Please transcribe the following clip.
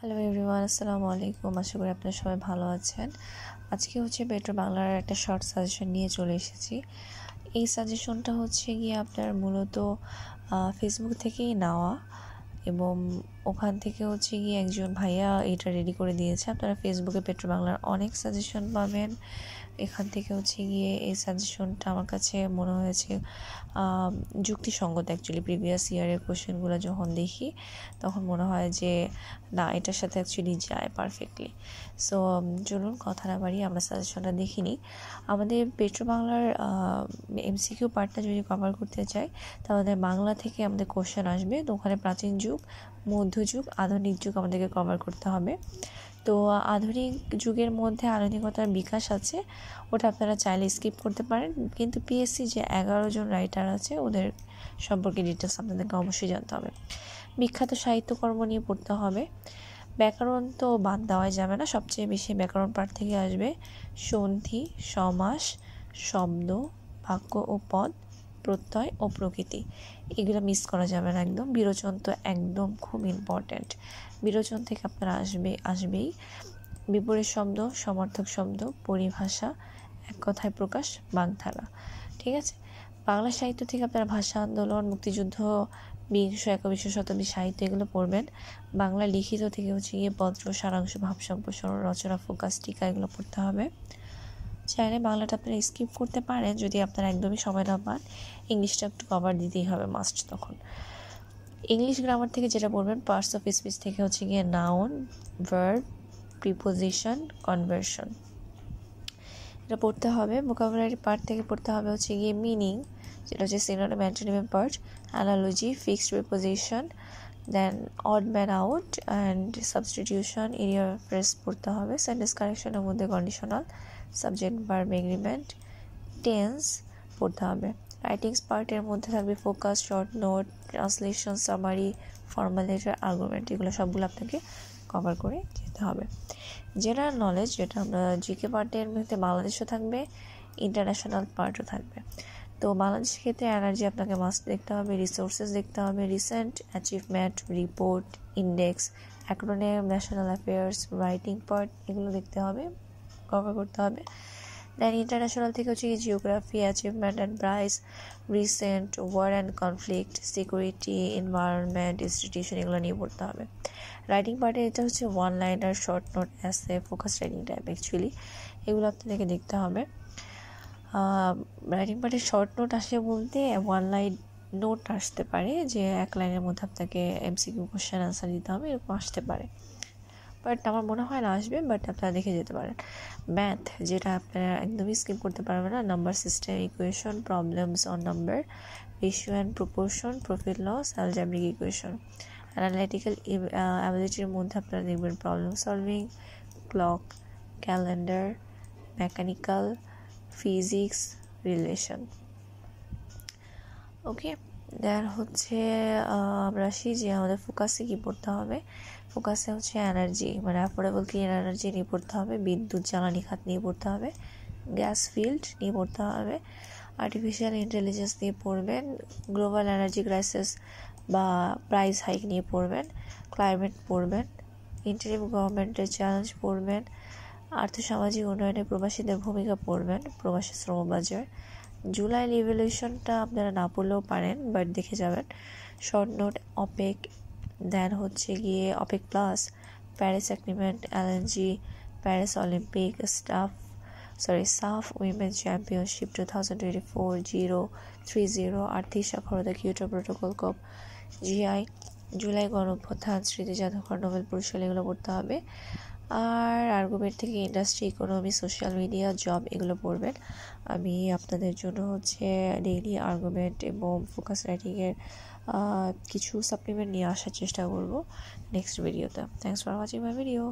Hello everyone, আসসালামু আলাইকুম। আশা করি আপনারা সবাই ভালো আছেন। আজকে মেট্রো বাংলার একটা শর্ট সাজেশন নিয়ে চলে এসেছি। এই সাজেশনটা গিয়ে আপনার মূলত ফেসবুক থেকেই নেওয়া, এবং ওখান থেকে গিয়ে একজন ভাইয়া এটা রেডি করে দিয়েছে। আপনারা ফেসবুকে মেট্রো বাংলার অনেক সাজেশন পাবেন। এখান থেকে গিয়ে এই সাজেশনটা আমার কাছে মনে হয়েছে যুক্তিসঙ্গত। অ্যাকচুয়ালি প্রিভিয়াস ইয়ারের কোশ্চেনগুলো যখন দেখি তখন মনে হয় যে না, এটার সাথে অ্যাকচুয়ালি যায় পারফেক্টলি। সো চলুন কথা না বাড়িয়ে আমরা সাজেশনটা দেখিনি। আমাদের মেট্রো বাংলার এমসিকিউ পার্টটা যদি কভার করতে চাই তাহলে বাংলা থেকে আমাদের কোশ্চেন আসবে। তো ওখানে প্রাচীন যুগ, মধ্যযুগ, আধুনিক যুগ আমাদেরকে কভার করতে হবে। তো আধুনিক যুগের মধ্যে আধুনিকতার বিকাশ আছে, ওটা আপনারা চাইলে স্কিপ করতে পারেন, কিন্তু পিএসসি যে 11 জন রাইটার আছে ওদের সম্পর্কে ডিটেলস আপনাদেরকে অবশ্যই জানতে হবে। বিখ্যাত সাহিত্যকর্ম নিয়ে পড়তে হবে। ব্যাকরণ তো বাদ দেওয়াই যাবে না, সবচেয়ে বেশি ব্যাকরণ পাঠ থেকে আসবে সন্ধি, সমাস, শব্দ, বাক্য ও পদ, প্রত্যয় ও প্রকৃতি। এগুলো মিস করা যাবে না একদম। বিরোচন তো একদম খুব ইম্পর্ট্যান্ট। বিরোচন থেকে আপনারা আসবেই বিপরীত শব্দ, সমার্থক শব্দ, পরিভাষা, এক কথায় প্রকাশ, বাগধারা। ঠিক আছে। বাংলা সাহিত্য থেকে আপনারা ভাষা আন্দোলন, মুক্তিযুদ্ধ, বিংশ একবিংশ শতাব্দী সাহিত্য এগুলো পড়বেন। বাংলা লিখিত থেকে গিয়ে পত্র, সারাংশ, ভাব সম্প্রসারণ, রচনা, ফোকাস, টিকা এগুলো পড়তে হবে। চাইলে বাংলাটা আপনারা স্কিপ করতে পারেন যদি আপনারা একদমই সময় না পান। ইংলিশটা একটু কভার দিতেই হবে মাস্ট। তখন ইংলিশ গ্রামার থেকে যেটা পড়বেন, পার্টস অফ স্পিচ থেকে গিয়ে নাউন, ভার্ব, প্রিপোজিশন, কনভার্সন এটা পড়তে হবে। ভোকাবুলারি পার্ট থেকে পড়তে হবে গিয়ে মিনিং, যেটা synonym, antonym part, analogy, fixed preposition, then odd man out and substitution, area of rest পড়তে হবে। সেন্টেন্স কারেকশনের মধ্যে conditional, subject, verb, agreement, tense পড়তে হবে। রাইটিংস পার্টের মধ্যে থাকবে focus, short note, translation, summary, formal letter, argument, এগুলো সবগুলো আপনাকে কভার করে যেতে হবে। জেনারেল নলেজ, যেটা আমরা জিকে পার্টের মধ্যে বাংলাদেশও থাকবে, ইন্টারন্যাশনাল পার্টও থাকবে। তো বাংলাদেশের ক্ষেত্রে এনার্জি আপনাকে মাস্ট দেখতে হবে, রিসোর্সেস দেখতে হবে, recent achievement, report, index, acronym, national affairs, writing part এগুলো দেখতে হবে, কভার করতে হবে। দেন ইন্টারন্যাশনাল থেকে geography, achievement and prize, recent, war and conflict, security, environment, institution এগুলো নিয়ে পড়তে হবে। রাইটিং পার্টে এটা one liner, short note, essay, focus writing type actually এগুলো আপনাদেরকে দেখতে হবে। রাইটিং পার্টে শর্ট নোট আসে বলতে ওয়ান লাইন নোট আসতে পারে, যে এক লাইনের মধ্যে আপনাকে এমসিকিউ কোশ্চেন আনসার দিতে হবে, এরকম আসতে পারে, বাট আমার মনে হয় না আসবে, বাট আপনারা দেখে যেতে পারেন। ম্যাথ, যেটা আপনারা একদমই স্কিপ করতে পারবেন না, number system, equation, problems on number, ratio and proportion, profit loss, algebraic equation. Analytical অ্যাবিলিটির মধ্যে আপনারা দেখবেন problem solving, clock, calendar, mechanical, physics, relation. Okay, then আমরা আসি যে আমাদের ফোকাসে কী পড়তে হবে। ফোকাসে এনার্জি, মানে অ্যাফোর্ডেবল ক্লিন এনার্জি নিয়ে পড়তে হবে, বিদ্যুৎ জ্বালানি খাত নিয়ে পড়তে হবে, গ্যাস ফিল্ড নিয়ে পড়তে হবে, আর্টিফিশিয়াল ইন্টেলিজেন্স নিয়ে পড়বেন, গ্লোবাল এনার্জি ক্রাইসিস বা প্রাইস হাইক নিয়ে পড়বেন, ক্লাইমেট পড়বেন, ইন্টারিম গভর্নমেন্টের চ্যালেঞ্জ পড়বেন, আর্থসামাজিক উন্নয়নে প্রবাসীদের ভূমিকা পড়বেন, প্রবাসী শ্রমবাজার, জুলাই রিভলিউশনটা আপনারা না পড়লেও পারেন, বাট দেখে যাবেন। শর্ট নোট, অপেক, দেন গিয়ে opaque plus, Paris agreement, LNG, Paris Olympic, সাফ উইমেন চ্যাম্পিয়নশিপ 2024, 030, আর্থিক সাক্ষরতা, কিয়োটো প্রোটোকল, কপ, জিআই, জুলাই গণঅভ্যুত্থান, স্মৃতি জাদুঘর, নোবেল পুরস্কার এগুলো পড়তে হবে। আর আর্গুমেন্ট থেকে industry, economy, social media, job এগুলো পড়বেন। আমি আপনাদের জন্য ডেইলি আর্গুমেন্ট এবং ফোকাস রাইটিংয়ের কিছু সাপ্লিমেন্ট নিয়ে আসার চেষ্টা করব নেক্সট ভিডিওতে। Thanks for watching my video.